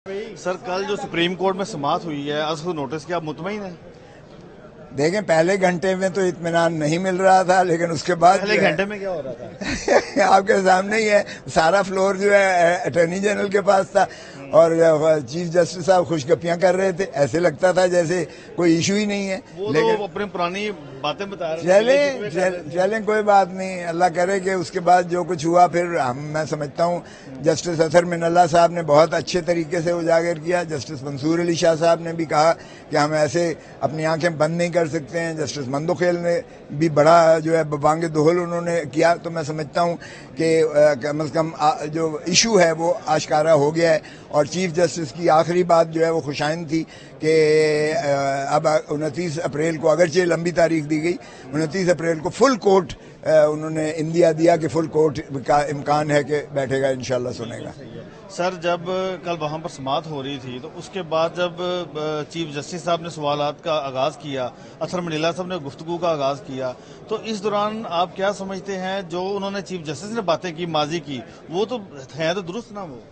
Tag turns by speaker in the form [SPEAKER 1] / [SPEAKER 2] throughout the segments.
[SPEAKER 1] Sir कल जो supreme court में समाअत हुई है असद नोटिस की आप मुतमईन हैं?
[SPEAKER 2] देखें पहले घंटे में तो इत्मीनान नहीं मिल रहा था, लेकिन उसके बाद
[SPEAKER 1] पहले घंटे में क्या हो रहा था?
[SPEAKER 2] आपके सामने ही है, सारा फ्लोर जो है अटॉर्नी जनरल के पास था और चीफ जस्टिस साहब खुशगपियां कर रहे थे। ऐसे लगता था जैसे कोई इशू ही नहीं है।
[SPEAKER 1] वो
[SPEAKER 2] लेकिन
[SPEAKER 1] तो अपनी पुरानी बातें बता रहे थे।
[SPEAKER 2] चलें कोई बात नहीं, अल्लाह करे कि उसके बाद जो कुछ हुआ फिर मैं समझता हूँ जस्टिस अतहर मिनल्ला साहब ने बहुत अच्छे तरीके से उजागर किया। जस्टिस मंसूर अली शाह साहब ने भी कहा कि हम ऐसे अपनी आंखें बंद नहीं कर सकते हैं। जस्टिस मंदोखेल ने भी बड़ा जो है बबांगे दोहल उन्होंने किया। तो मैं समझता हूँ कि कम से कम जो इशू है वो आश्कारा हो गया है। और चीफ जस्टिस की आखिरी बात जो है वो खुशाइन थी कि अब 29 अप्रैल को, अगरचे लंबी तारीख दी गई, 29 अप्रैल को फुल कोर्ट उन्होंने इंदिया दिया कि फुल कोर्ट का इम्कान है कि बैठेगा, इंशाल्लाह सुनेगा।
[SPEAKER 1] सर जब कल वहाँ पर समाअत हो रही थी तो उसके बाद जब चीफ जस्टिस साहब ने सवालात का आगाज़ किया, अतहर मिनल्ला साहब ने गुफ्तगू का आगाज़ किया, तो इस दौरान आप क्या समझते हैं जो उन्होंने चीफ जस्टिस ने बातें की माजी की वो तो है तो दुरुस्त ना वो?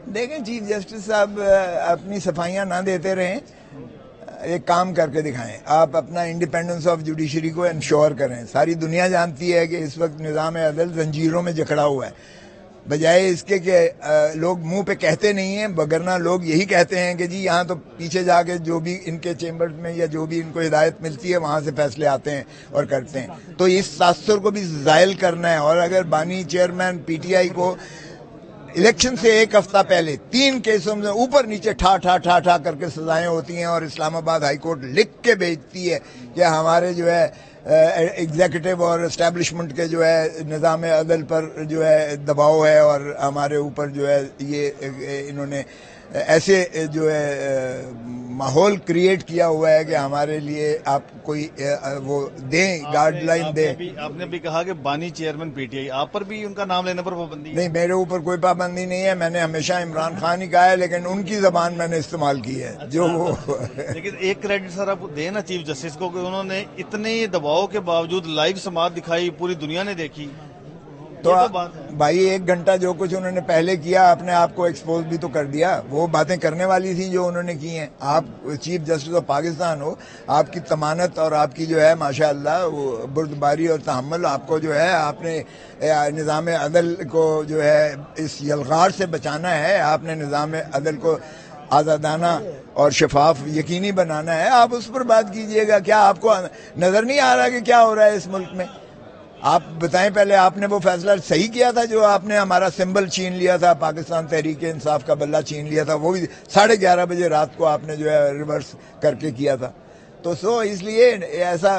[SPEAKER 2] देखें चीफ जस्टिस साहब अपनी सफाइयां ना देते रहें, एक काम करके दिखाएं। आप अपना इंडिपेंडेंस ऑफ जुडिशरी को इंश्योर करें। सारी दुनिया जानती है कि इस वक्त निज़ाम अदल जंजीरों में जकड़ा हुआ है। बजाय इसके कि लोग मुंह पे कहते नहीं हैं, वगरना लोग यही कहते हैं कि जी यहाँ तो पीछे जाके जो भी इनके चेम्बर्स में या जो भी इनको हिदायत मिलती है वहाँ से फैसले आते हैं और करते हैं। तो इस तासुर को भी ज़ायल करना है। और अगर बानी चेयरमैन पीटीआई को इलेक्शन से एक हफ्ता पहले 3 केसों में ऊपर नीचे ठा करके सजाएं होती हैं और इस्लामाबाद हाई कोर्ट लिख के भेजती है कि हमारे जो है एग्जीक्यूटिव और एस्टैब्लिशमेंट के जो है निज़ाम अदल पर जो है दबाव है और हमारे ऊपर जो है ये इन्होंने ऐसे जो है माहौल क्रिएट किया हुआ है कि हमारे लिए आप कोई वो दें, गाइडलाइन दें।
[SPEAKER 1] आपने भी कहा कि बानी चेयरमैन पीटीआई, आप पर भी उनका नाम लेने पर पाबंदी
[SPEAKER 2] नहीं, मेरे ऊपर कोई पाबंदी नहीं है। मैंने हमेशा इमरान खान ही कहा है, लेकिन उनकी जबान मैंने इस्तेमाल की है। अच्छा, जो वो
[SPEAKER 1] लेकिन एक क्रेडिट सर आप देना चीफ जस्टिस को कि उन्होंने इतने दबाव के बावजूद लाइव समाअत दिखाई, पूरी दुनिया ने देखी।
[SPEAKER 2] तो भाई 1 घंटा जो कुछ उन्होंने पहले किया अपने आप को एक्सपोज भी तो कर दिया। वो बातें करने वाली थी जो उन्होंने की हैं। आप चीफ जस्टिस ऑफ पाकिस्तान हो, आपकी तमानत और आपकी जो है माशाअल्लाह वो बुर्दबारी और तहम्मुल आपको जो है आपने निज़ाम अदल को जो है इस यलगार से बचाना है। आपने निज़ाम अदल को आज़ादाना और शफाफ यकीनी बनाना है। आप उस पर बात कीजिएगा। क्या आपको नजर नहीं आ रहा कि क्या हो रहा है इस मुल्क में? आप बताएं पहले, आपने वो फैसला सही किया था जो आपने हमारा सिंबल छीन लिया था, पाकिस्तान तहरीक इंसाफ का बल्ला छीन लिया था, वो भी 11:30 बजे रात को आपने जो है रिवर्स करके किया था। तो इसलिए ऐसा,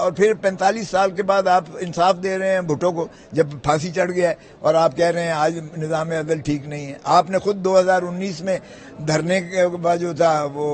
[SPEAKER 2] और फिर 45 साल के बाद आप इंसाफ दे रहे हैं भुट्टो को जब फांसी चढ़ गया है और आप कह रहे हैं आज निज़ाम अदल ठीक नहीं है। आपने खुद 2019 में धरने के बाद जो था वो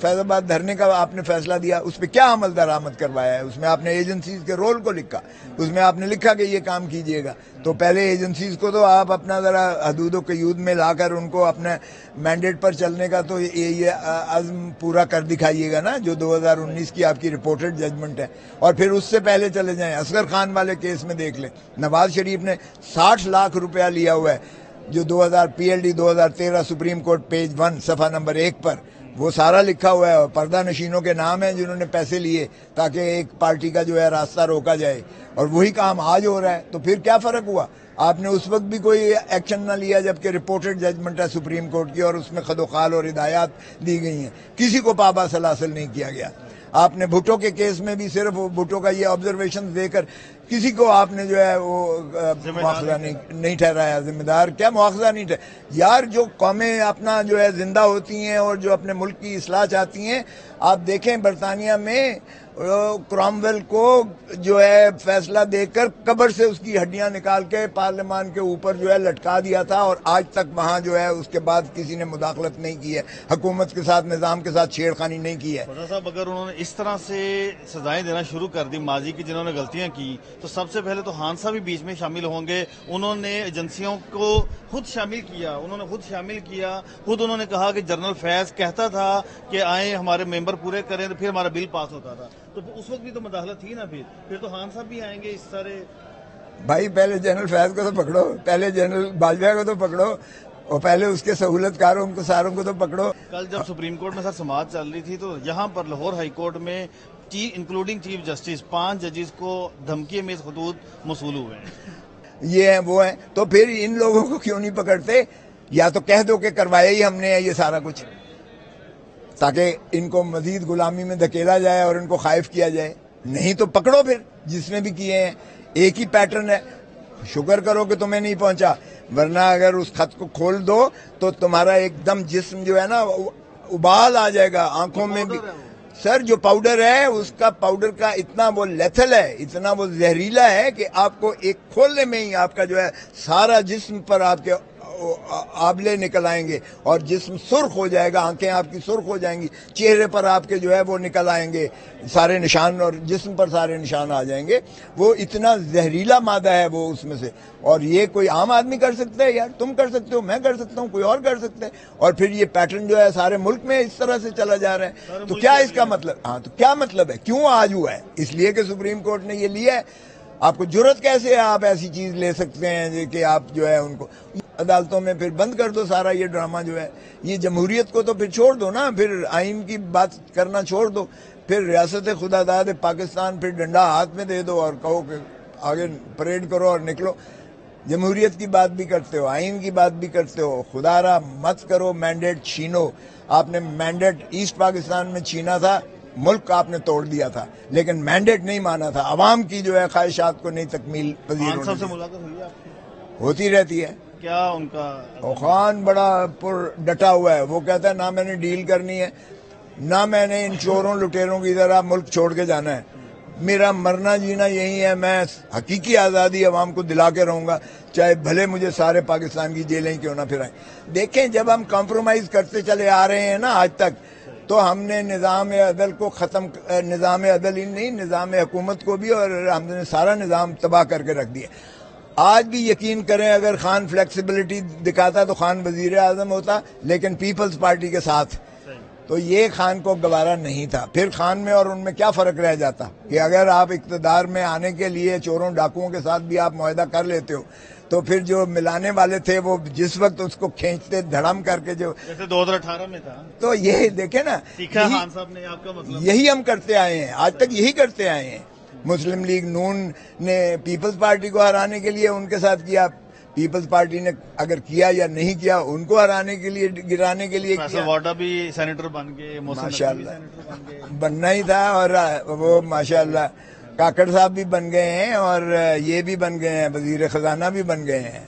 [SPEAKER 2] फैजाबाद धरने का आपने फैसला दिया, उस पर क्या अमल दरामद करवाया है? उसमें आपने एजेंसीज के रोल को लिखा, उसमें आपने लिखा कि ये काम कीजिएगा। तो पहले एजेंसीज को तो आप अपना जरा हदूद क़यूद में लाकर उनको अपने मैंडेट पर चलने का तो ये अज़्म पूरा कर दिखाइएगा ना, जो 2019 की आपकी रिपोर्टेड जजमेंट है। और फिर उससे पहले चले जाएं, असगर खान वाले केस में देख लें, नवाज शरीफ ने 60 लाख रुपया लिया हुआ है, जो 2000 PLD 2013 सुप्रीम कोर्ट पेज 1 सफ़ा नंबर 1 पर वो सारा लिखा हुआ है। और पर्दा नशीनों के नाम है जिन्होंने पैसे लिए ताकि एक पार्टी का जो है रास्ता रोका जाए, और वही काम आज हो रहा है। तो फिर क्या फ़र्क हुआ? आपने उस वक्त भी कोई एक्शन ना लिया जबकि रिपोर्टेड जजमेंट है सुप्रीम कोर्ट की और उसमें खदोखाल और हिदायत दी गई हैं। किसी को पाबा सलासल नहीं किया गया। आपने भुट्टो के केस में भी सिर्फ भुट्टो का ये ऑब्जर्वेशन देकर किसी को आपने जो है वो मुआखजा नहीं ठहराया जिम्मेदार। क्या मुआखजा नहीं ठहराया यार? जो कौमें अपना जो है जिंदा होती हैं और जो अपने मुल्क की इस्लाह चाहती हैं, आप देखें बरतानिया में क्रॉमवेल को जो है फैसला देकर कब्र से उसकी हड्डियां निकाल के पार्लियामान के ऊपर जो है लटका दिया था, और आज तक वहां जो है उसके बाद किसी ने मुदाखलत नहीं की है, हुकूमत के साथ निजाम के साथ छेड़खानी नहीं की है।
[SPEAKER 1] साहब अगर उन्होंने इस तरह से सजाएं देना शुरू कर दी माजी की जिन्होंने गलतियां की, तो सबसे पहले तो खान साहब भी बीच में शामिल होंगे। उन्होंने एजेंसियों को खुद शामिल किया, खुद उन्होंने कहा कि जनरल फैज कहता था कि आए हमारे मेंबर पूरे करें तो फिर हमारा बिल पास होता था। तो उस वक्त भी तो मुदाखलत थी ना। फिर तो खान साहब भी आएंगे इस सारे।
[SPEAKER 2] भाई पहले जनरल फैज को तो पकड़ो, पहले जनरल बाजवा को तो पकड़ो। اور پہلے اس کے سہولت کاروں کو ساروں کو تو پکڑو.
[SPEAKER 1] کل جب سپریم کورٹ میں سر سماعت چل رہی تھی تو یہاں پر لاہور ہائی کورٹ میں انکلوڈنگ چیف جسٹس 5 ججز کو دھمکی میں خطوط موصول ہوئے ہیں.
[SPEAKER 2] یہ ہیں وہ ہیں, تو پھر ان لوگوں کو کیوں نہیں پکڑتے؟ یا تو کہہ دو کہ کروایا ہی ہم نے ہے یہ سارا کچھ, تاکہ ان کو مزید غلامی میں دھکیلا جائے اور ان کو خائف کیا جائے. نہیں تو پکڑو پھر جس نے بھی کیے ہیں, ایک ہی پیٹرن ہے. شکر کرو کہ تمہیں نہیں پہنچا, ورنہ اگر اس خط کو کھول دو تو تمہارا ایک دم جسم جو ہے نا ابال آ جائے گا, آنکھوں میں بھی. سر جو پاؤڈر ہے اس کا پاؤڈر کا اتنا وہ لیتھل ہے, اتنا وہ زہریلا ہے کہ آپ کو ایک کھولنے میں ہی آپ کا جو ہے سارا جسم پر آپ کے آبلے نکل آئیں گے اور جسم سرخ ہو جائے گا, آنکھیں آپ کی سرخ ہو جائیں گی, چہرے پر آپ کے جو ہے وہ نکل آئیں گے سارے نشان, اور جسم پر سارے نشان آ جائیں گے. وہ اتنا زہریلا مادہ ہے وہ اس میں سے, اور یہ کوئی عام آدمی کر سکتا ہے؟ یار تم کر سکتے ہو, میں کر سکتا ہوں, کوئی اور کر سکتا ہے. اور پھر یہ پیٹرن جو ہے سارے ملک میں اس طرح سے چلا جا رہا ہے. تو کیا اس کا مطلب, ہاں تو کیا مطلب ہے, کیوں آج ہوا ہے؟ اس لیے کہ سپریم کورٹ نے یہ لیا ہے. آپ کو جرت کیسے ہے آپ ایسی چیز لے سکتے ہیں کہ آپ جو ہے ان کو عدالتوں میں پھر بند کر دو سارا یہ ڈرامہ جو ہے. یہ جمہوریت کو تو پھر چھوڑ دو نا, پھر آئین کی بات کرنا چھوڑ دو, پھر ریاست خدا داد پاکستان پھر ڈنڈا ہاتھ میں دے دو اور کہو کہ آگے پریڈ کرو اور نکلو. جمہوریت کی بات بھی کرتے ہو, آئین کی بات بھی کرتے ہو, خدا را مت کرو مینڈیٹ چھینو. آپ نے مینڈیٹ ایسٹ پاکستان میں چھینا تھا, ملک آپ نے توڑ دیا تھا, لیکن مینڈیٹ نہیں مانا تھا, عوام کی جو ہے خواہشات کو نہیں تکمیل پذیر
[SPEAKER 1] خان صاحب سے
[SPEAKER 2] ہونے دی.
[SPEAKER 1] ملاقات ہوئی آپ کی؟
[SPEAKER 2] ہوتی رہتی ہے.
[SPEAKER 1] کیا ان کا
[SPEAKER 2] خان بڑا پر ڈٹا ہوا ہے, وہ کہتا ہے نہ میں نے ڈیل کرنی ہے, نہ میں نے ان چوروں لٹیروں کی طرح ملک چھوڑ کے جانا ہے. میرا مرنا جینا یہی ہے, میں حقیقی آزادی عوام کو دلا کے رہوں گا, چاہے بھلے مجھے سارے پاکستان کی جیلیں کیوں نہ پھرائیں. دیکھیں جب ہم کمپرومائز کرتے چلے آ رہے ہیں نا آج تک, تو ہم نے نظام عدل کو ختم, نظام عدل ہی نہیں نظام حکومت کو بھی, اور ہم نے سارا نظام تباہ کر کے رکھ دیا. آج بھی یقین کریں اگر خان فلیکسیبلٹی دکھاتا تو خان وزیر اعظم ہوتا, لیکن پیپلز پارٹی کے ساتھ, تو یہ خان کو گوارا نہیں تھا. پھر خان میں اور ان میں کیا فرق رہ جاتا کہ اگر آپ اقتدار میں آنے کے لیے چوروں ڈاکوؤں کے ساتھ بھی آپ معاہدہ کر لیتے ہو, تو پھر جو ملانے والے تھے وہ جس وقت اس کو کھینچتے دھڑم کر کے, جو
[SPEAKER 1] جیسے 2018 میں تھا,
[SPEAKER 2] تو یہ دیکھیں نا,
[SPEAKER 1] خان صاحب نے آپ کا مطلب
[SPEAKER 2] یہی ہم کرتے آئے ہیں, آج تک یہی کرتے آئے ہیں. مسلم لیگ نون نے پیپلز پارٹی کو ہرانے کے لیے ان کے ساتھ کیا, پیپلز پارٹی نے اگر کیا یا نہیں کیا ان کو ہرانے کے لیے, گرانے کے لیے کیا.
[SPEAKER 1] واڈا بھی سینیٹر بن گئے,
[SPEAKER 2] ماشاء اللہ بننا ہی تھا, اور وہ ماشاء اللہ کاکڑ صاحب بھی بن گئے ہیں, اور یہ بھی بن گئے ہیں, وزیر خزانہ بھی بن گئے ہیں.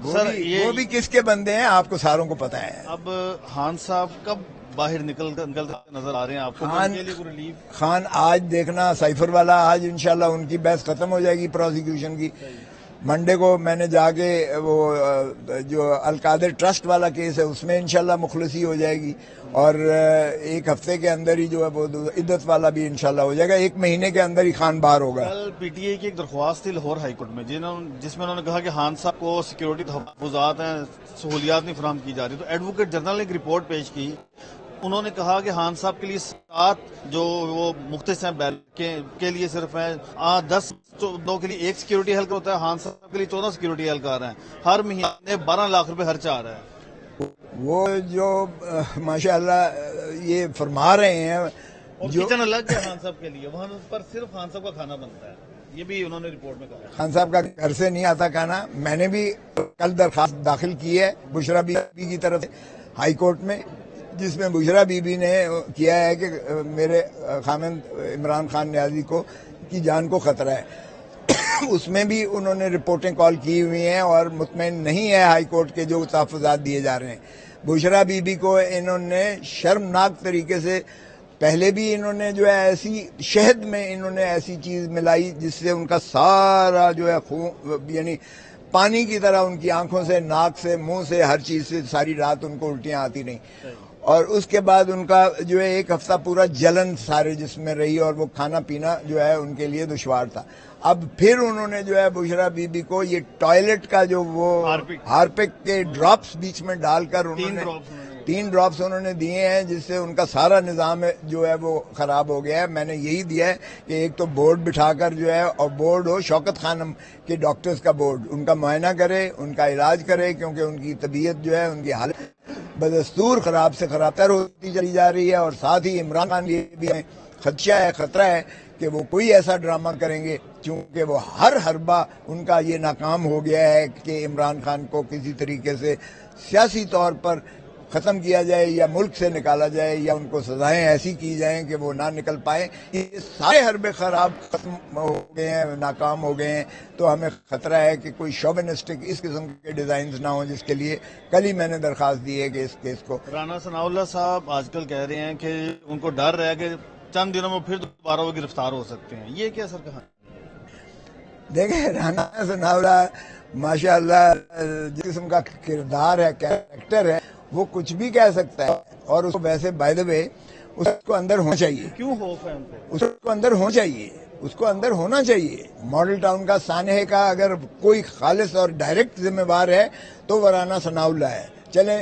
[SPEAKER 2] وہ بھی کس کے بندے ہیں آپ کو ساروں کو پتا ہے.
[SPEAKER 1] اب خان صاحب کب باہر نکل نظر آ رہے ہیں آپ کو؟
[SPEAKER 2] خان آج دیکھنا سائفر والا, آج انشاءاللہ ان کی بحث ختم ہو جائے گی پروسیکیوشن کی. منڈے کو میں نے جا کے وہ جو القادر ٹرسٹ والا کیس ہے اس میں انشاءاللہ مخلصی ہو جائے گی, اور ایک ہفتے کے اندر ہی جو ہے وہ عدت والا بھی انشاءاللہ ہو جائے گا. 1 مہینے کے اندر ہی خان باہر ہوگا.
[SPEAKER 1] کل پی ٹی آئی کی ایک درخواست تھی لاہور ہائی کورٹ میں, جس میں انہوں نے کہا کہ خان صاحب کو سیکیورٹی تحفظات ہیں, سہولیات نہیں فراہم کی جا رہی. تو ایڈوکیٹ جنرل نے ایک رپورٹ پیش کی, انہوں نے کہا کہ خان صاحب کے لیے 7 جو وہ مختص ہیں بیل کے لیے صرف ہیں, 10 دو کے لیے 1 سیکیورٹی اہلکار ہوتا ہے, خان صاحب کے لیے 14 سیکیورٹی اہلکار ہیں, ہر مہینے 12 لاکھ روپے خرچ آ رہا ہے.
[SPEAKER 2] وہ جو ماشاءاللہ یہ فرما رہے ہیں,
[SPEAKER 1] جو کچن الگ ہے خان صاحب کے لیے, وہاں پر صرف خان صاحب کا کھانا بنتا ہے, یہ بھی انہوں نے رپورٹ میں کہا. خان
[SPEAKER 2] صاحب کا گھر سے نہیں آتا کھانا. میں نے بھی کل درخواست داخل کی ہے بشرا بی بی کی طرف سے ہائی کورٹ میں, جس میں بشرا بی بی نے کیا ہے کہ میرے خامند عمران خان نیازی کو کی جان کو خطرہ ہے. اس میں بھی انہوں نے رپورٹیں کال کی ہوئی ہیں اور مطمئن نہیں ہے ہائی کورٹ کے جو تحفظات دیے جا رہے ہیں. بشرا بی بی کو انہوں نے شرمناک طریقے سے, پہلے بھی انہوں نے جو ہے ایسی شہد میں انہوں نے ایسی چیز ملائی جس سے ان کا سارا جو ہے یعنی پانی کی طرح ان کی آنکھوں سے, ناک سے, منہ سے, ہر چیز سے ساری رات ان کو الٹیاں آتی رہیں. اور اس کے بعد ان کا جو ہے 1 ہفتہ پورا جلن سارے جسم میں رہی, اور وہ کھانا پینا جو ہے ان کے لیے دشوار تھا. اب پھر انہوں نے جو ہے بشرا بی بی کو یہ ٹوائلٹ کا جو وہ ہارپک کے ڈراپس بیچ میں ڈال کر انہوں نے 3 ड्रॉप्स उन्होंने दिए हैं जिससे उनका सारा निज़ाम जो है वो ख़राब हो गया है। मैंने यही दिया है कि एक तो बोर्ड बिठाकर जो है, और बोर्ड हो शौकत खानम के डॉक्टर्स का बोर्ड, उनका मुआयना करे, उनका इलाज करे, क्योंकि उनकी तबीयत जो है, उनकी हालत बदस्तूर ख़राब से ख़राबतर होती चली जा रही है। और साथ ही इमरान खान ये भी हमें खतरा है कि वो कोई ऐसा ड्रामा करेंगे, क्योंकि वो हर हरबा उनका ये नाकाम हो गया है कि इमरान खान को किसी तरीके से सियासी तौर पर ख़त्म किया जाए या मुल्क से निकाला जाए या उनको सजाएं ऐसी की जाएं कि वो ना निकल पाए। ये सारे हरबे खराब खत्म हो गए हैं, नाकाम हो गए हैं। तो हमें खतरा है कि कोई शोविनिस्टिक इस किस्म के डिजाइन ना हो, जिसके लिए कल ही मैंने दरखास्त दी है कि इस केस को।
[SPEAKER 1] राना सनाउल्लाह साहब आजकल कह रहे हैं कि उनको डर है कि चंद दिनों में फिर दोबारा वो गिरफ्तार हो सकते हैं, ये क्या सर कहा?
[SPEAKER 2] देखें, राना सनाउल्लाह माशाअल्लाह जिस किस्म का किरदार है, कैरेक्टर है, वो कुछ भी कह सकता है। और उसको वैसे बाय द वे उसको अंदर होना चाहिए।
[SPEAKER 1] क्यों खौफ है उनको?
[SPEAKER 2] उसको अंदर होना चाहिए, उसको अंदर होना चाहिए। मॉडल टाउन का सानहे का अगर कोई खालिस और डायरेक्ट जिम्मेवार है तो वो राना सनाउल्लाह है। चले,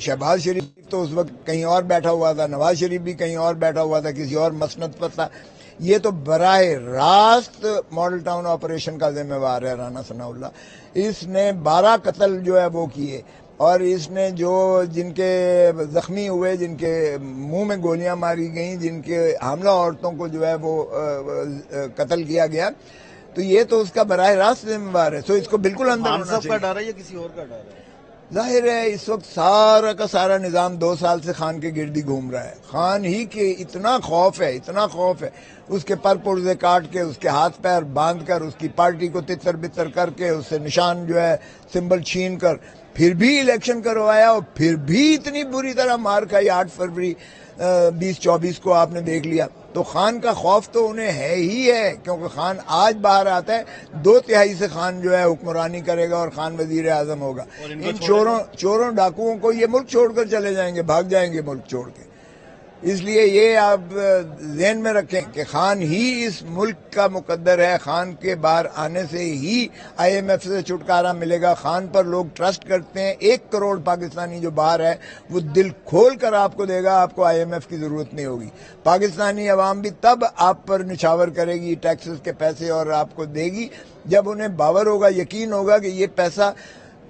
[SPEAKER 2] शहबाज शरीफ तो उस वक्त कहीं और बैठा हुआ था, नवाज शरीफ भी कहीं और बैठा हुआ था, किसी और मसनद पर था। ये तो बराह रास्त मॉडल टाउन ऑपरेशन का जिम्मेवार है राना सनाउल्लाह। इसने 12 कत्ल जो है वो किए, और इसने जो जिनके जख्मी हुए, जिनके मुंह में गोलियां मारी गईं, जिनके हामला औरतों को जो है वो कत्ल किया गया, तो ये तो उसका बराह रास्त जिम्मेवार है। सो इसको बिल्कुल अंदर होना चाहिए।
[SPEAKER 1] का डर है या किसी और का डर है?
[SPEAKER 2] जाहिर है इस वक्त सारा का सारा निजाम 2 साल से खान के गिर्द ही घूम रहा है। खान ही के इतना खौफ है, इतना खौफ है, उसके पर पुर्जे काट के, उसके हाथ पैर बांध कर, उसकी पार्टी को तितर बितर करके, उससे निशान जो है सिंबल छीन कर, फिर भी इलेक्शन करवाया, और फिर भी इतनी बुरी तरह मार खाई। 8 फरवरी 2024 को आपने देख लिया। तो खान का खौफ तो उन्हें है ही है, क्योंकि खान आज बाहर आता है 2/3 से खान जो है हुक्मरानी करेगा और खान वजीर आजम होगा। इन चोरों डाकुओं को ये मुल्क छोड़कर चले जाएंगे, भाग जाएंगे मुल्क छोड़ के। इसलिए ये आप ज़हन में रखें कि खान ही इस मुल्क का मुकद्दर है। खान के बाहर आने से ही IMF से छुटकारा मिलेगा। खान पर लोग ट्रस्ट करते हैं। 1 करोड़ पाकिस्तानी जो बाहर है वो दिल खोल कर आपको देगा, आपको IMF की जरूरत नहीं होगी। पाकिस्तानी अवाम भी तब आप पर निछावर करेगी टैक्सेस के पैसे और आपको देगी जब उन्हें बावर होगा, यकीन होगा कि ये पैसा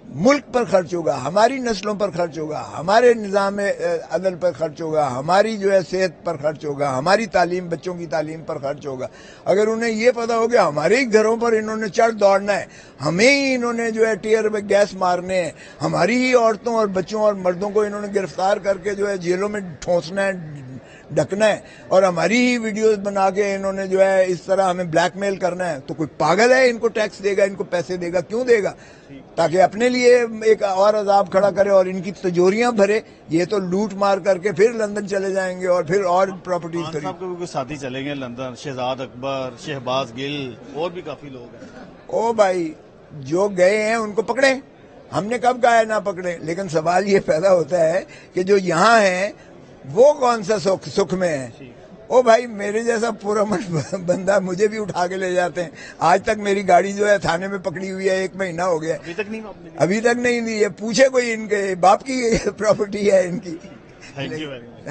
[SPEAKER 2] मुल्क पर खर्च होगा, हमारी नस्लों पर खर्च होगा, हमारे निज़ाम अदल पर खर्च होगा, हमारी जो है सेहत पर खर्च होगा, हमारी तालीम, बच्चों की तालीम पर खर्च होगा। अगर उन्हें ये पता हो कि हमारे ही घरों पर इन्होंने चढ़ दौड़ना है, हमें ही इन्होंने जो है टीयर में गैस मारने हैं, हमारी ही औरतों और बच्चों और मर्दों को इन्होंने गिरफ्तार करके जो है जेलों में ठोंसना है, ढकना है, और हमारी ही वीडियोस बना के इन्होंने जो है इस तरह हमें ब्लैकमेल करना है, तो कोई पागल है इनको टैक्स देगा, इनको पैसे देगा? क्यों देगा? ताकि अपने लिए एक और अजाब खड़ा करे और इनकी तिजोरियां भरे। ये तो लूट मार करके फिर लंदन चले जाएंगे और फिर और प्रॉपर्टीज खरीद।
[SPEAKER 1] साहब को भी साथी चलेंगे लंदन, शहजाद अकबर, शहबाज गिल, और भी काफी लोग हैं।
[SPEAKER 2] ओ भाई, जो गए हैं उनको पकड़े, हमने कब कहा है ना पकड़े। लेकिन सवाल ये पैदा होता है कि जो यहाँ है वो कौन सा सुख में है। ओ भाई, मेरे जैसा पूरा बंदा मुझे भी उठा के ले जाते हैं। आज तक मेरी गाड़ी जो है थाने में पकड़ी हुई है, 1 महीना हो गया, अभी तक नहीं दी है। पूछे कोई, इनके बाप की प्रॉपर्टी है इनकी।
[SPEAKER 1] Thank you very much.